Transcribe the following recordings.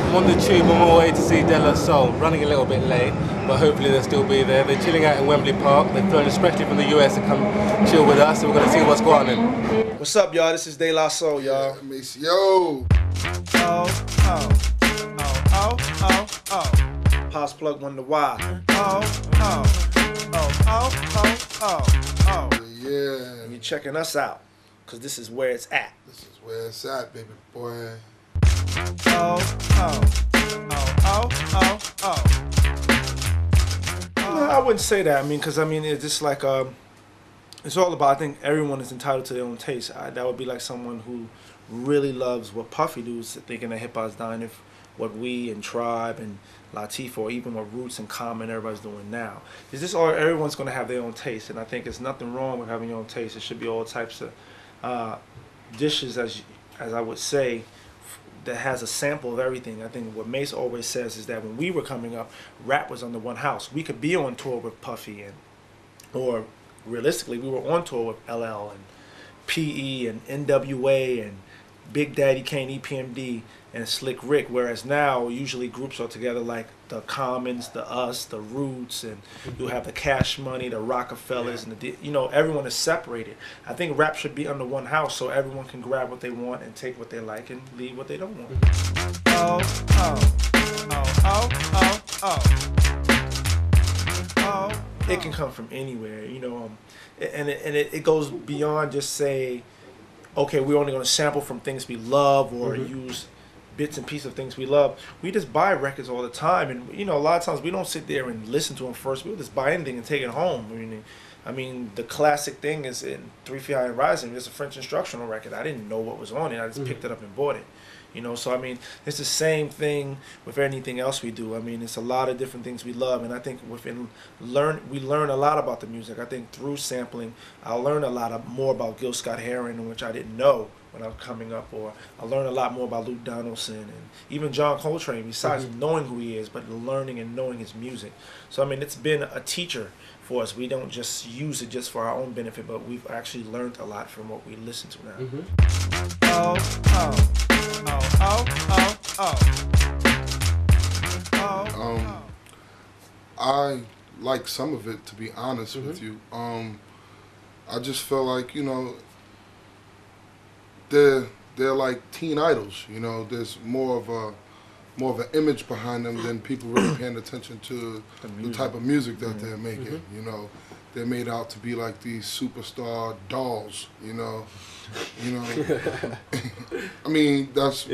I'm on the tube on my way to see Derren Lawson, running a little bit late, but hopefully they'll still be there. They're chilling out in Wembley Park. They've flown especially from the US to come chill with us, so we're going to see what's going on. What's up, y'all? This is Derren Lawson, y'all. Yeah, yo. House plug one to why. Yeah. And you're checking us out, because this is where it's at. This is where it's at, baby boy. No, I wouldn't say that. I mean, because it's just like it's all about. I think everyone is entitled to their own taste. That would be like someone who really loves what Puffy does, thinking that hip hop's dying. If what we and Tribe and Latifah, or even what Roots and Common everybody's doing now, is this all? Everyone's going to have their own taste, and I think there's nothing wrong with having your own taste. It should be all types of dishes, as I would say, that has a sample of everything. I think what Mace always says is that when we were coming up, rap was under one house. We could be on tour with Puffy, or realistically, we were on tour with LL and PE and NWA and Big Daddy Kane, EPMD, and Slick Rick. Whereas now, usually groups are together like the Commons, the Us, the Roots, and you'll have the Cash Money, the Rockefellers, and everyone is separated. I think rap should be under one house so everyone can grab what they want and take what they like and leave what they don't want. It can come from anywhere, and it goes beyond just say, okay, we're only going to sample from things we love or use bits and pieces of things we love. We just buy records all the time, and a lot of times we don't sit there and listen to them first. We'll just buy anything and take it home. I mean, the classic thing is in 3 Feet High and Rising. It's a French instructional record. I didn't know what was on it. I just picked it up and bought it. So I mean, it's the same thing with anything else we do. I mean, it's a lot of different things we love, and I think we learn a lot about the music. I think through sampling, I'll learn a lot more about Gil Scott-Heron, which I didn't know when I was coming up, or I learned a lot more about Luke Donaldson and even John Coltrane, besides knowing who he is, but learning and knowing his music. So I mean, it's been a teacher for us. We don't just use it just for our own benefit, but we've actually learned a lot from what we listen to now. I like some of it, to be honest with you. I just feel like, they're like teen idols. There's more of an image behind them than people really paying attention to the type of music that they're making. They're made out to be like these superstar dolls. I mean, that's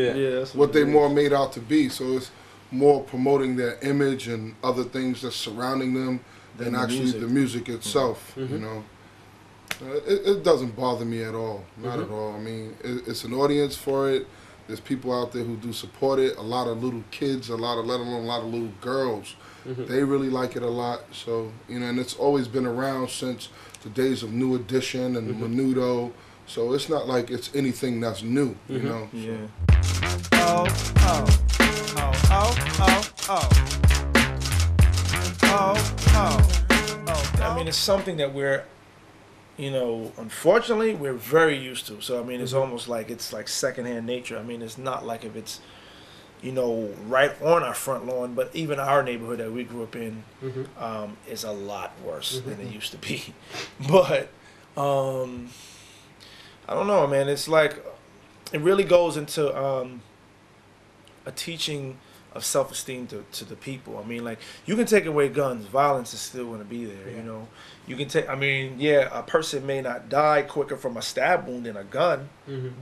what they're more made out to be. So it's more promoting their image and other things that's surrounding them than actually the music itself. It doesn't bother me at all, not at all. I mean, it's an audience for it. There's people out there who do support it. A lot of little kids, let alone a lot of little girls, they really like it a lot. So and it's always been around since the days of New Edition and Menudo. So it's not like it's anything that's new, Yeah. I mean, it's something that we're, unfortunately, we're very used to. So I mean, it's almost like it's like secondhand nature. I mean, it's not like if it's, right on our front lawn, but even our neighborhood that we grew up in is a lot worse than it used to be. But I don't know, man. It's like it really goes into a teaching of self-esteem to the people. I mean, like, you can take away guns, violence is still going to be there. You can take. I mean, a person may not die quicker from a stab wound than a gun,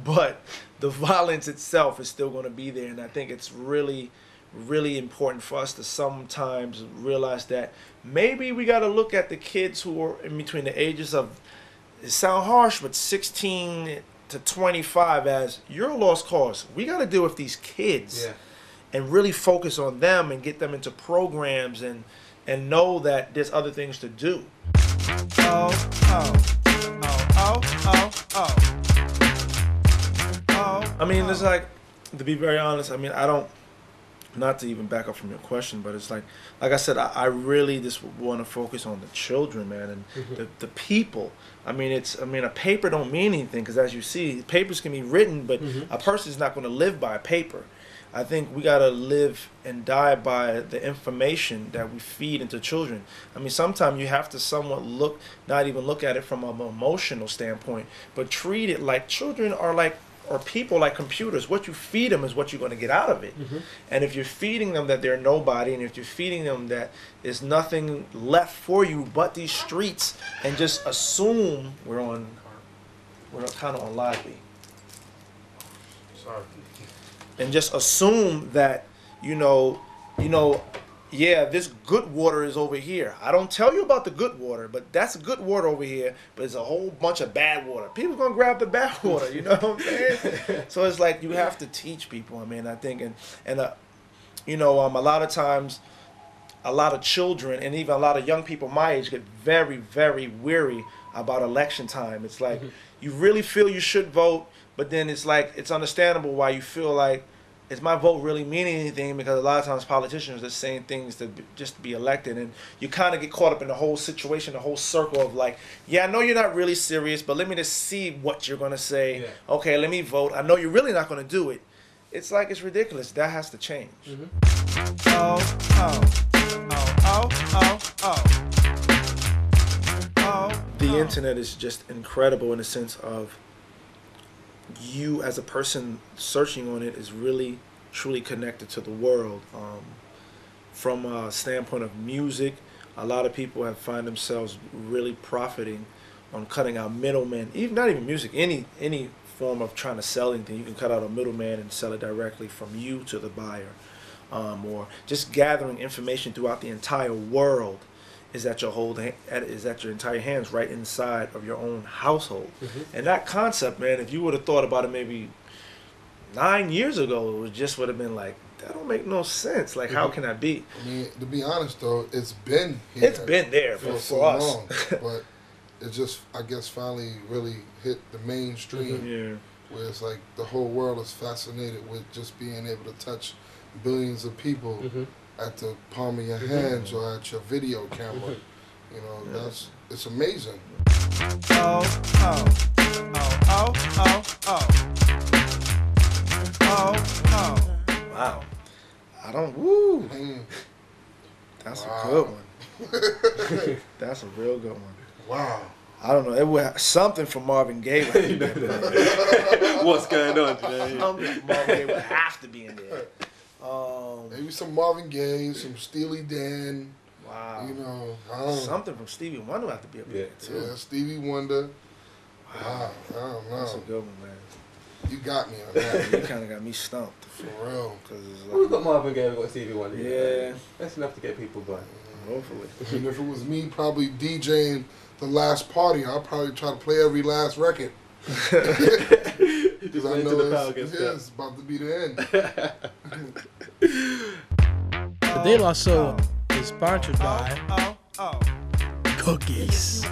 but the violence itself is still going to be there. And I think it's really, really important for us to sometimes realize that maybe we got to look at the kids who are in between the ages of, it sounds harsh, but 16 to 25 as you're a lost cause. We got to deal with these kids and really focus on them and get them into programs and know that there's other things to do. I mean, it's like, to be very honest, I mean, I don't, not to even back up from your question, but it's like I said, I really just want to focus on the children, man, and the people. I mean, a paper don't mean anything, because as you see, papers can be written, but a person is not going to live by a paper. I think we gotta live and die by the information that we feed into children. I mean, sometimes you have to somewhat not even look at it from an emotional standpoint, but treat it like children are like, or people like computers. What you feed them is what you're going to get out of it. And if you're feeding them that they're nobody, and if you're feeding them that there's nothing left for you but these streets, and just assume we're kind of on live beat. Sorry. And just assume that, yeah, this good water is over here. I don't tell you about the good water, but that's good water over here, but there's a whole bunch of bad water. People gonna grab the bad water, you know what I'm saying? So it's like you have to teach people, I mean, I think, a lot of times, a lot of children and even a lot of young people my age get very, very weary about election time. It's like, you really feel you should vote, but then it's like, it's understandable why you feel like, is my vote really meaning anything? Because a lot of times politicians are saying things just to be elected, and you kind of get caught up in the whole situation, the whole circle of like, yeah, I know you're not really serious, but let me just see what you're gonna say. Yeah. Okay, let me vote. I know you're really not gonna do it. It's like, it's ridiculous. That has to change. The internet is just incredible in the sense of, you as a person searching on it is really truly connected to the world. From a standpoint of music, a lot of people have find themselves really profiting on cutting out middlemen. Not even music, any form of trying to sell anything, you can cut out a middleman and sell it directly from you to the buyer. Or just gathering information throughout the entire world is at your entire hands, right inside of your own household. And that concept, man, if you would have thought about it maybe 9 years ago, it would have been like, that don't make no sense. Like, how can that be? I mean, to be honest though, it's been here. It's been there for so us. Long, but it just, I guess, finally really hit the mainstream. Yeah. Where it's like the whole world is fascinated with just being able to touch billions of people at the palm of your hands or at your video camera. You know, it's amazing. Wow. That's a good one. That's a real good one. Wow. I don't know. It was something from Marvin Gaye. What's going on today? Something from Marvin Gaye would have to be in there. Maybe some Marvin Gaye, some Steely Dan. Wow. You know, something from Stevie Wonder would have to be up there too. Yeah, Stevie Wonder. Wow. I don't know. That's a good one, man. You got me on that. You kind of got me stumped. For real. We've got Marvin Gaye, we've got Stevie Wonder. Yeah. That's enough to get people going. Hopefully. And if it was me probably DJing the last party, I'd probably try to play every last record. Because I know it's about to be the end. The De La Soul is sponsored by cookies.